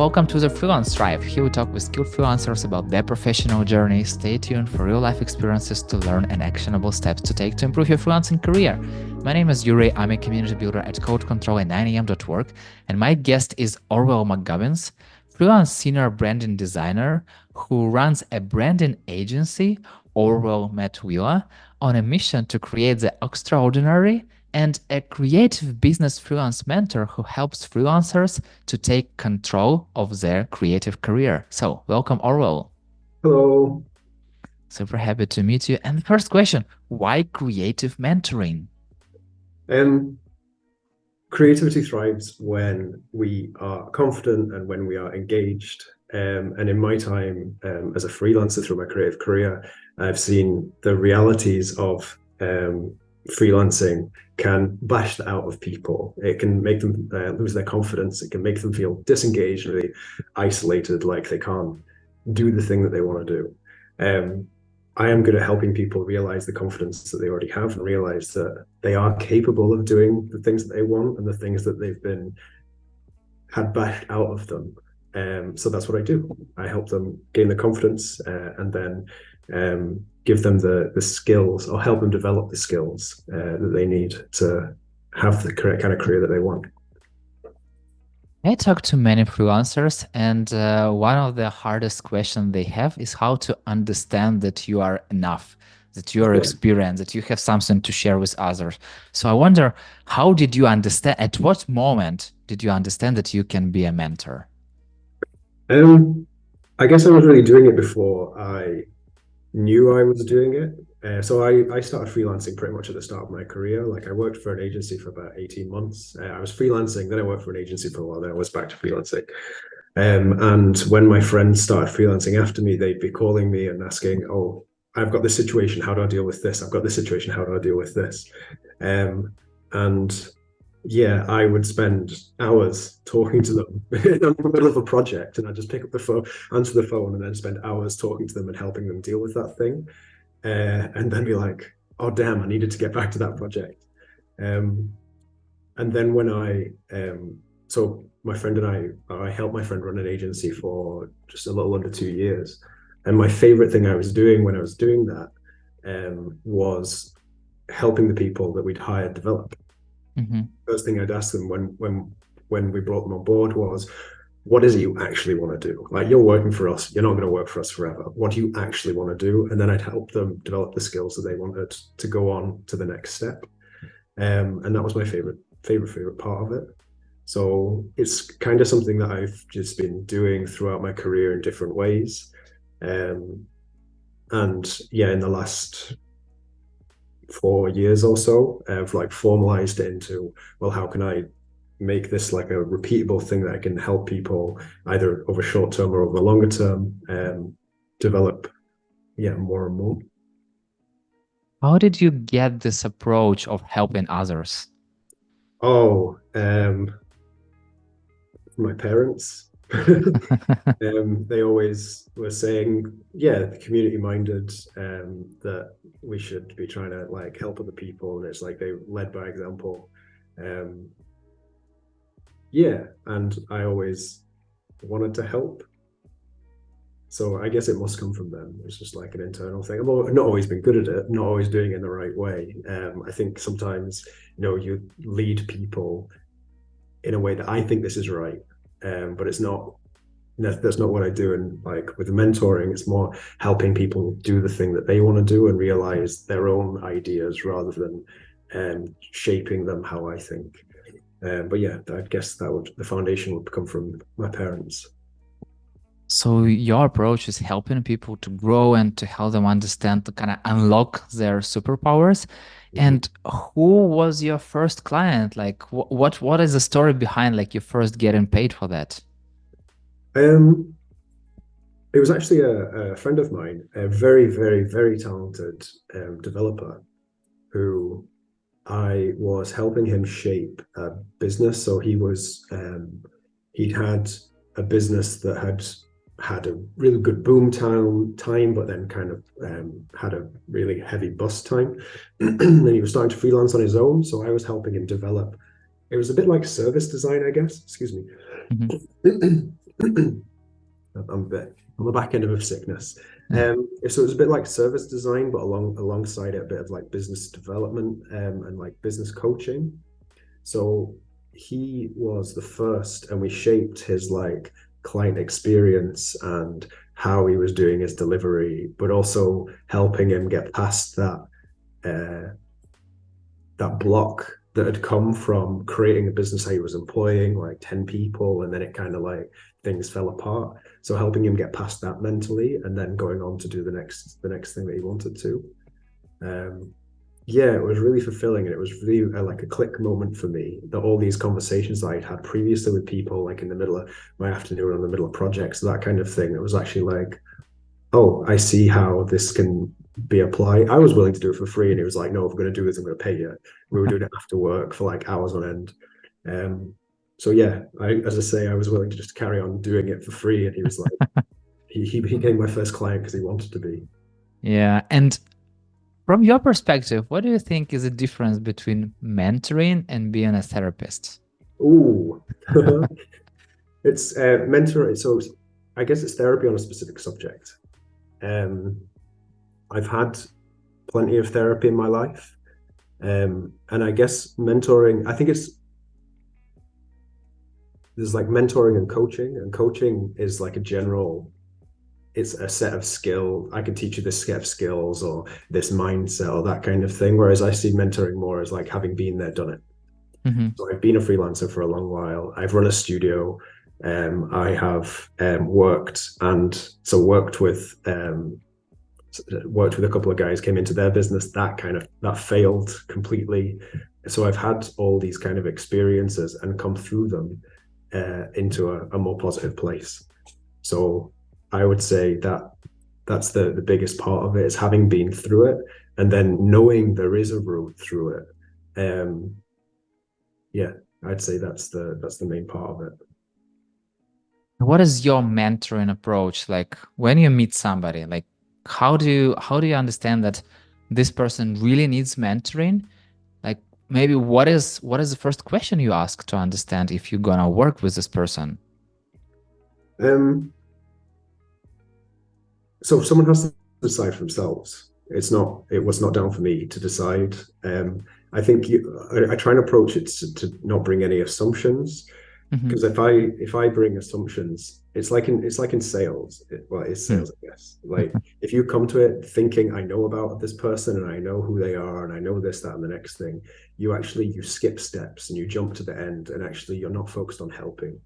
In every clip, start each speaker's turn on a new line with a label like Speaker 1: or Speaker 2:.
Speaker 1: Welcome to the Freelance Tribe. Here we talk with skilled freelancers about their professional journey. Stay tuned for real-life experiences to learn and actionable steps to take to improve your freelancing career. My name is Yuri. I'm a community builder at Code Control and 9am.org, and my guest is Orwell McGubbins, Freelance Senior Branding Designer, who runs a branding agency, Orwell McGubbins, on a mission to create the extraordinary, and a creative business freelance mentor who helps freelancers to take control of their creative career. So welcome, Orwell.
Speaker 2: Hello.
Speaker 1: Super happy to meet you. And the first question, why creative mentoring?
Speaker 2: Creativity thrives when we are confident and when we are engaged. And in my time as a freelancer through my creative career, I've seen the realities of freelancing can bash that out of people. It can make them lose their confidence. It can make them feel disengaged, really isolated, like they can't do the thing that they want to do. I am good at helping people realize the confidence that they already have and realize that they are capable of doing the things that they want and the things that they've been had bashed out of them. So that's what I do. I help them gain the confidence and then give them the skills, or help them develop the skills that they need to have the correct kind of career that they want.
Speaker 1: I talk to many freelancers, and one of the hardest questions they have is how to understand that you are enough, that you are experienced, that you have something to share with others. So I wonder, how did you understand, at what moment did you understand that you can be a mentor?
Speaker 2: I guess I was really doing it before I knew I was doing it. So I started freelancing pretty much at the start of my career. Like, I worked for an agency for about 18 months. I was freelancing, then I worked for an agency for a while, then I was back to freelancing. And when my friends started freelancing after me, they'd be calling me and asking, oh, I've got this situation, how do I deal with this? I've got this situation, how do I deal with this? And yeah, I would spend hours talking to them in the middle of a project, and I'd just pick up the phone, answer the phone, and then spend hours talking to them and helping them deal with that thing. And then be like, oh, damn, I needed to get back to that project. And then when so my friend and I helped my friend run an agency for just a little under 2 years. And my favorite thing I was doing when I was doing that was helping the people that we'd hired develop.
Speaker 1: Mm-hmm.
Speaker 2: First thing I'd ask them when we brought them on board was, what is it you actually want to do? Like, you're working for us, you're not going to work for us forever. What do you actually want to do? And then I'd help them develop the skills that they wanted to go on to the next step. And that was my favorite part of it. So it's kind of something that I've just been doing throughout my career in different ways. And yeah, in the last 4 years or so, I've like formalized it into, well, how can I make this like a repeatable thing that I can help people either over short term or over the longer term develop more and more.
Speaker 1: How did you get this approach of helping others?
Speaker 2: Oh, my parents. They always were saying, yeah, community minded, that we should be trying to like help other people, and it's like they led by example. Yeah, and I always wanted to help. So I guess it must come from them. It's just like an internal thing. I've not always been good at it, not always doing it in the right way. I think sometimes, you lead people in a way that I think this is right, but it's not. That's not what I do. And like with the mentoring, it's more helping people do the thing that they want to do and realize their own ideas rather than shaping them how I think. But yeah, I guess the foundation would come from my parents.
Speaker 1: So your approach is helping people to grow and to help them understand, to kind of unlock their superpowers. And who was your first client? Like, what is the story behind like you first getting paid for that?
Speaker 2: It was actually a friend of mine, a very, very, very talented developer, who I was helping him shape a business. So he'd had a business that had a really good boom time, but then kind of had a really heavy bust time. And he was starting to freelance on his own. So I was helping him develop. It was a bit like service design, I guess. Excuse me.
Speaker 1: Mm-hmm.
Speaker 2: I'm a bit on the back end of a sickness. So it was a bit like service design, but alongside it, a bit of like business development and like business coaching. So he was the first, and we shaped his like client experience and how he was doing his delivery, but also helping him get past uh, that block that had come from creating a business how he was employing like 10 people, and then it kind of like things fell apart. So helping him get past that mentally and then going on to do the next thing that he wanted to. Yeah, it was really fulfilling, and it was really like a click moment for me that all these conversations that I'd had previously with people, like in the middle of my afternoon or in the middle of projects, that kind of thing, it was actually like, oh, I see how this can be applied. I was willing to do it for free, and he was like, no, if we're going to do this, I'm going to pay you. We were doing it after work for like hours on end. So yeah, as I say, I was willing to just carry on doing it for free, and he was like, he became my first client because he wanted to be.
Speaker 1: Yeah. And from your perspective, what do you think is the difference between mentoring and being a therapist?
Speaker 2: Ooh, it's mentor. So I guess it's therapy on a specific subject. Um, I've had plenty of therapy in my life. And I guess mentoring, I think there's like mentoring and coaching is like a general, it's a set of skill. I can teach you this set of skills or this mindset or that kind of thing. Whereas I see mentoring more as like having been there, done it.
Speaker 1: Mm-hmm.
Speaker 2: So I've been a freelancer for a long while. I've run a studio. I have worked with a couple of guys, came into their business that failed completely. So I've had all these kind of experiences and come through them into a more positive place. So I would say that that's the biggest part of it, is having been through it and then knowing there is a road through it. Yeah, I'd say that's the main part of it.
Speaker 1: What is your mentoring approach? Like when you meet somebody, like how do you understand that this person really needs mentoring? Like maybe what is the first question you ask to understand if you're gonna work with this person?
Speaker 2: Um, so someone has to decide for themselves. It was not down for me to decide. I think I try and approach it to not bring any assumptions, because if I bring assumptions, it's like in sales. It's sales, I guess. Like if you come to it thinking I know about this person and I know who they are and I know this, that, and the next thing, you skip steps and you jump to the end, and actually you're not focused on helping.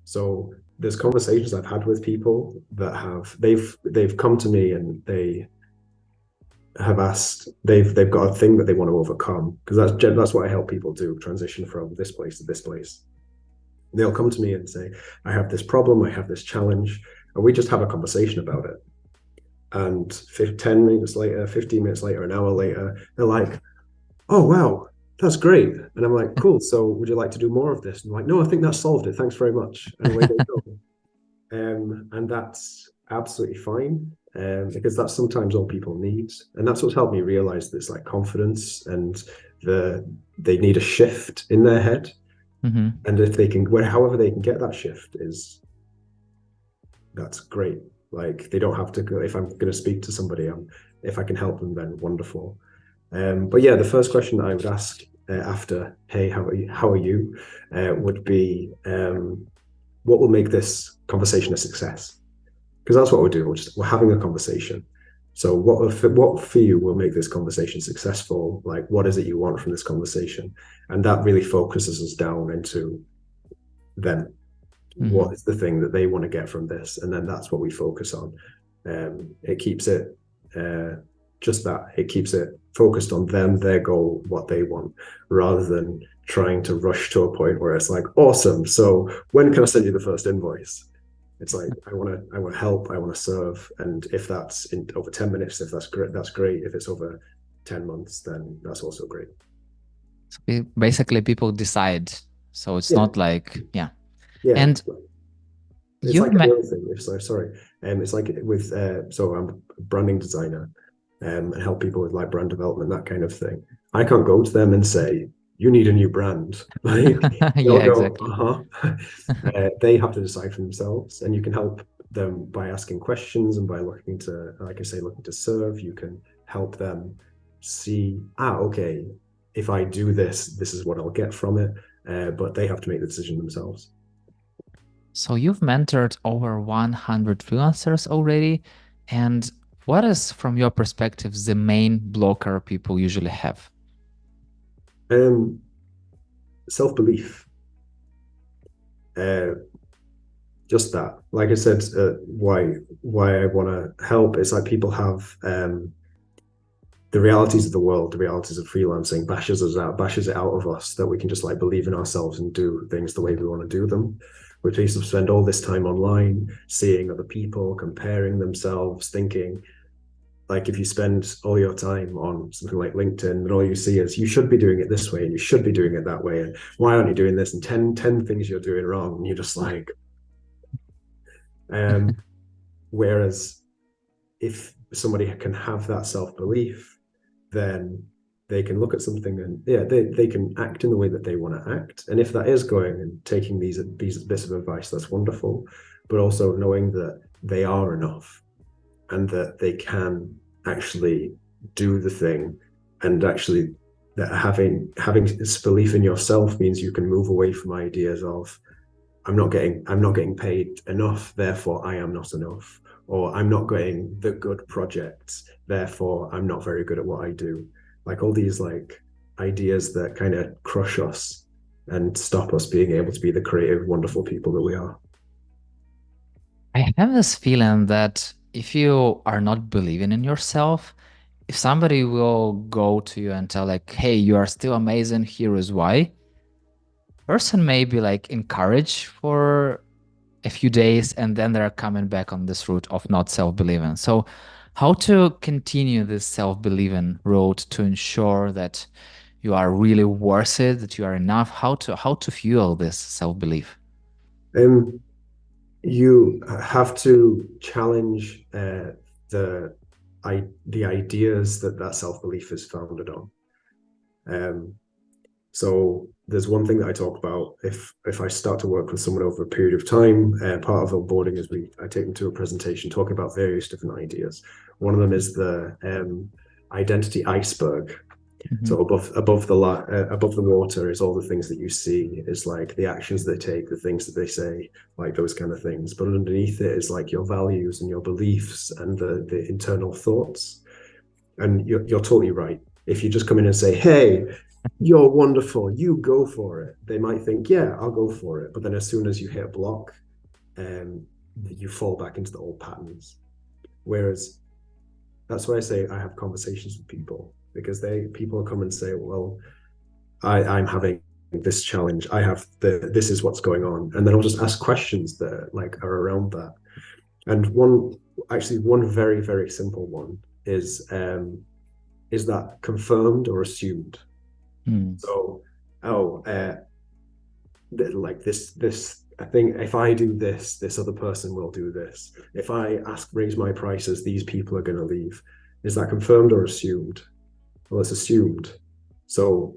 Speaker 2: So there's conversations I've had with people that they've come to me and they have asked, they've got a thing that they want to overcome, because that's what I help people do, transition from this place to this place. They'll come to me and say, I have this problem, I have this challenge, and we just have a conversation about it. And 10 minutes later, 15 minutes later, an hour later, they're like, oh, wow, that's great. And I'm like, cool. So would you like to do more of this? And I'm like, no, I think that solved it. Thanks very much. And away they go. And that's absolutely fine, because that's sometimes all people need. And that's what's helped me realize this like confidence, and they need a shift in their head. And if they can, however they can get that shift, that's great. Like they don't have to go. If I'm going to speak to somebody, if I can help them, then wonderful. But yeah, the first question that I would ask after, hey, how are you, would be, what will make this conversation a success? Because that's what we're doing. We're having a conversation. So what for you will make this conversation successful? Like, what is it you want from this conversation? And that really focuses us down into them. What is the thing that they want to get from this? And then that's what we focus on. It keeps it it keeps it focused on them, their goal, what they want, rather than trying to rush to a point where it's like, awesome, so when can I send you the first invoice? It's like, I want to help, I want to serve. And if that's in over 10 minutes, if that's great, that's great. If it's over 10 months, then that's also great.
Speaker 1: So basically, people decide. So it's not like, yeah.
Speaker 2: Yeah.
Speaker 1: And
Speaker 2: it's like another thing. Sorry. It's like with, so I'm a branding designer, and help people with like brand development, that kind of thing. I can't go to them and say, you need a new brand. Like they'll
Speaker 1: Yeah,
Speaker 2: go,
Speaker 1: exactly.
Speaker 2: they have to decide for themselves, and you can help them by asking questions and by looking to, like I say, looking to serve. You can help them see, okay, if I do this, this is what I'll get from it. But they have to make the decision themselves.
Speaker 1: So you've mentored over 100 freelancers already. And what is, from your perspective, the main blocker people usually have?
Speaker 2: Um, Self-belief. Uh, just that. Like I said, why I want to help is like people have the realities of the world, the realities of freelancing bashes it out of us that we can just like believe in ourselves and do things the way we want to do them. We used to spend all this time online, seeing other people, comparing themselves, thinking like if you spend all your time on something like LinkedIn, and all you see is you should be doing it this way and you should be doing it that way. And why aren't you doing this? And 10 things you're doing wrong. And you're just like, whereas if somebody can have that self-belief, then they can look at something and they can act in the way that they want to act. And if that is going and taking these bits of advice, that's wonderful. But also knowing that they are enough and that they can actually do the thing, and actually that having this belief in yourself means you can move away from ideas of I'm not getting paid enough, therefore I am not enough, or I'm not getting the good projects, therefore I'm not very good at what I do. Like all these like ideas that kind of crush us and stop us being able to be the creative, wonderful people that we are.
Speaker 1: I have this feeling that if you are not believing in yourself, if somebody will go to you and tell like, hey, you are still amazing, here is why, person may be like encouraged for a few days and then they're coming back on this route of not self-believing. So how to continue this self-believing road to ensure that you are really worth it, that you are enough, how to fuel this self-belief?
Speaker 2: Um, you have to challenge the the ideas that self-belief is founded on. Um, So there's one thing that I talk about if I start to work with someone over a period of time. Part of onboarding is I take them to a presentation talking about various different ideas. One of them is the identity iceberg.
Speaker 1: Mhm.
Speaker 2: So above the water is all the things that you see, is like the actions they take, the things that they say, like those kind of things. But underneath it is like your values and your beliefs and the internal thoughts. And you're totally right. If you just come in and say, hey, you're wonderful, you go for it, they might think, yeah, I'll go for it. But then as soon as you hit a block, you fall back into the old patterns. Whereas that's why I say I have conversations with people, because people come and say, well, I'm having this challenge. I have this is what's going on. And then I'll just ask questions that like are around that. And one very, very simple one is that confirmed or assumed?
Speaker 1: Mm.
Speaker 2: So, oh, like this, I think if I do this, this other person will do this. If I raise my prices, these people are going to leave. Is that confirmed or assumed? Well, it's assumed. So,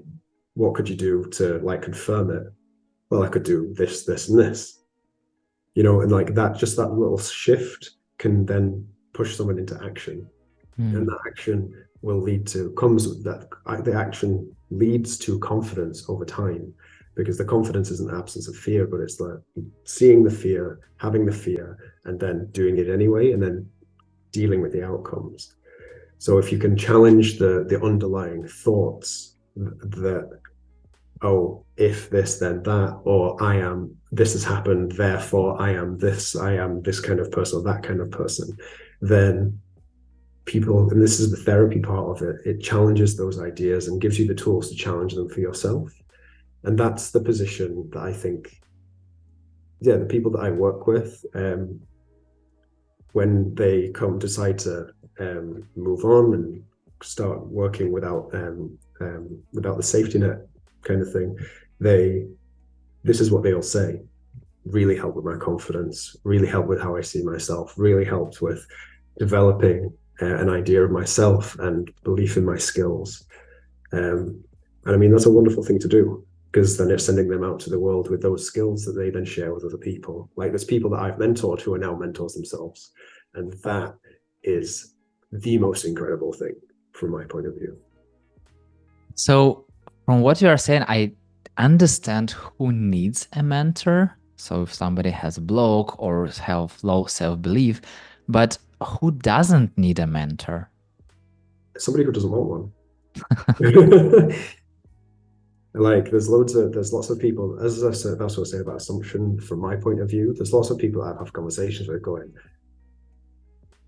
Speaker 2: what could you do to like confirm it? Well, I could do this, this, and this. And like that, just that little shift can then push someone into action. And
Speaker 1: Mm.
Speaker 2: that action will lead to comes with that the action leads to confidence over time, because the confidence is an absence of fear, but it's like seeing the fear, having the fear, and then doing it anyway, and then dealing with the outcomes. So if you can challenge the underlying thoughts that, oh, if this then that, or this has happened, therefore I am this kind of person or that kind of person, then people, and this is the therapy part of it, it challenges those ideas and gives you the tools to challenge them for yourself. And that's the position that I think, yeah, the people that I work with, when they decide to move on and start working without the safety net kind of thing, this is what they'll say: really helped with my confidence, really helped with how I see myself, really helped with developing an idea of myself and belief in my skills. And I mean, that's a wonderful thing to do because then it's sending them out to the world with those skills that they then share with other people. Like there's people that I've mentored who are now mentors themselves. And that is the most incredible thing from my point of view.
Speaker 1: So from what you are saying, I understand who needs a mentor. So if somebody has a block or have low self-belief, but who doesn't need a mentor?
Speaker 2: Somebody who doesn't want one. Like there's lots of people, as I said, that's what I say about assumption from my point of view. There's lots of people I have conversations with going,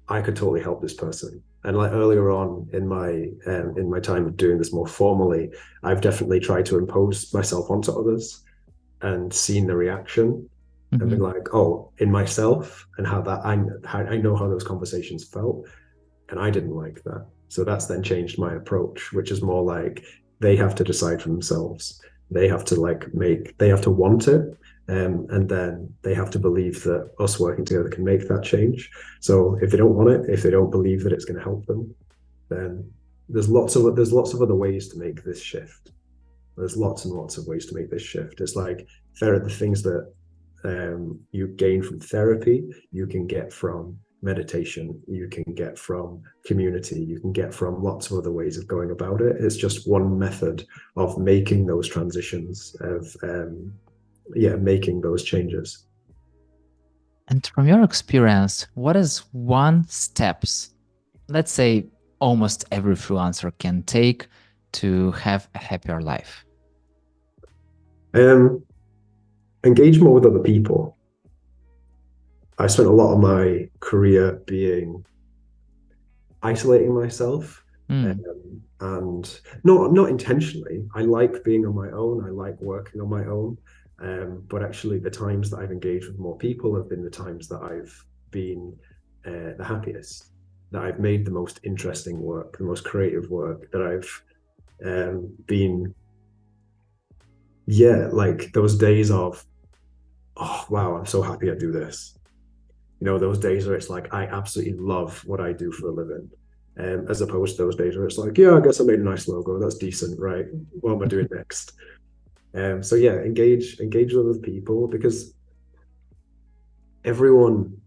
Speaker 2: I could totally help this person. And like earlier on in my time of doing this more formally, I've definitely tried to impose myself onto others and seen the reaction and been like, oh, in myself and how I know how those conversations felt, and I didn't like that. So that's then changed my approach, which is more like they have to decide for themselves. They have to want it. And then they have to believe that us working together can make that change. So if they don't want it, if they don't believe that it's going to help them, then there's lots of other ways to make this shift. There's lots and lots of ways to make this shift. It's like the things that you gain from therapy, you can get from meditation, you can get from community, you can get from lots of other ways of going about it. It's just one method of making those transitions, of making those changes.
Speaker 1: And from your experience, what is one steps, let's say almost every freelancer can take to have a happier life?
Speaker 2: Engage more with other people. I spent a lot of my career being isolating myself, and not intentionally. I like being on my own. I like working on my own. But actually, the times that I've engaged with more people have been the times that I've been the happiest, that I've made the most interesting work, the most creative work, that I've been, like those days of, oh, wow, I'm so happy I do this. You know, those days where it's like, I absolutely love what I do for a living. As opposed to those days where it's like, yeah, I guess I made a nice logo. That's decent, right? What am I doing next? So yeah, engage with other people, because everyone,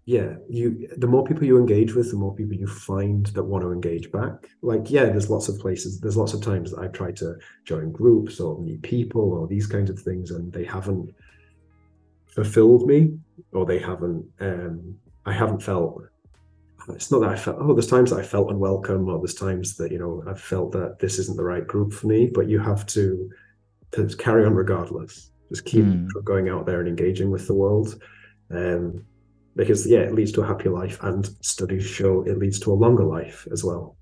Speaker 2: the more people you engage with, the more people you find that want to engage back. Like, yeah, there's lots of times that I've tried to join groups or meet people or these kinds of things, and they haven't fulfilled me, or I haven't felt, it's not that I felt, oh, there's times that I felt unwelcome, or there's times that, I've felt that this isn't the right group for me, but you have to carry on regardless. Just keep going out there and engaging with the world. Because it leads to a happier life, and studies show it leads to a longer life as well.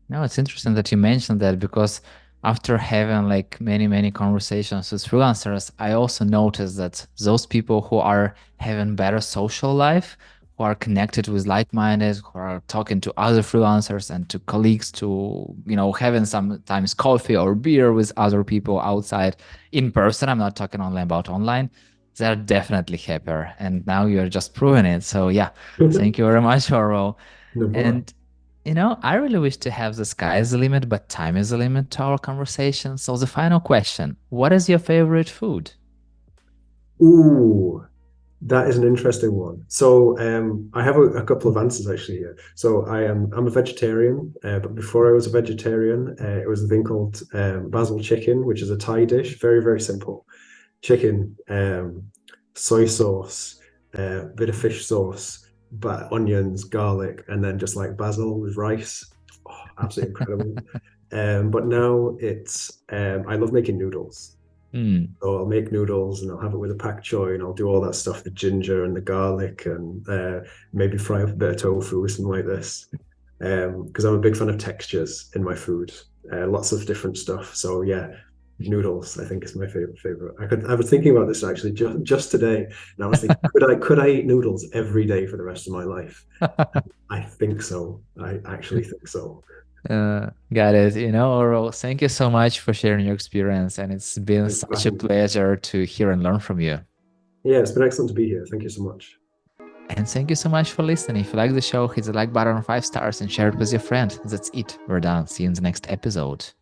Speaker 1: No, it's interesting that you mentioned that, because after having like many conversations with freelancers, I also noticed that those people who are having better social life, who are connected with like-minded, who are talking to other freelancers and to colleagues, to, having sometimes coffee or beer with other people outside in person. I'm not talking only about online. They're definitely happier. And now you're just proving it. So yeah, thank you very much, Orwell.
Speaker 2: No problem.
Speaker 1: And I really wish to have the sky as the limit, but time is the limit to our conversation. So the final question, what is your favorite food?
Speaker 2: Ooh, that is an interesting one. So I have a couple of answers actually here. So I'm a vegetarian, but before I was a vegetarian, it was a thing called basil chicken, which is a Thai dish. Very, very simple. Chicken, soy sauce, bit of fish sauce, but onions, garlic, and then just like basil with rice. Oh, absolutely incredible. But now I love making noodles. So I'll make noodles and I'll have it with a pak choy, and I'll do all that stuff, the ginger and the garlic, and maybe fry up a bit of tofu with something like this. Because I'm a big fan of textures in my food, lots of different stuff. So yeah, noodles I think is my favorite. I was thinking about this actually just today, and I was thinking, could I eat noodles every day for the rest of my life? I think so. I actually think so.
Speaker 1: Got it. Orwell, thank you so much for sharing your experience. And it's been
Speaker 2: Thanks for
Speaker 1: such a
Speaker 2: having me.
Speaker 1: pleasure to hear and learn from you.
Speaker 2: Yeah, it's been excellent to be here. Thank you so much.
Speaker 1: And thank you so much for listening. If you like the show, hit the like button on 5 stars and share it with your friend. That's it. We're done. See you in the next episode.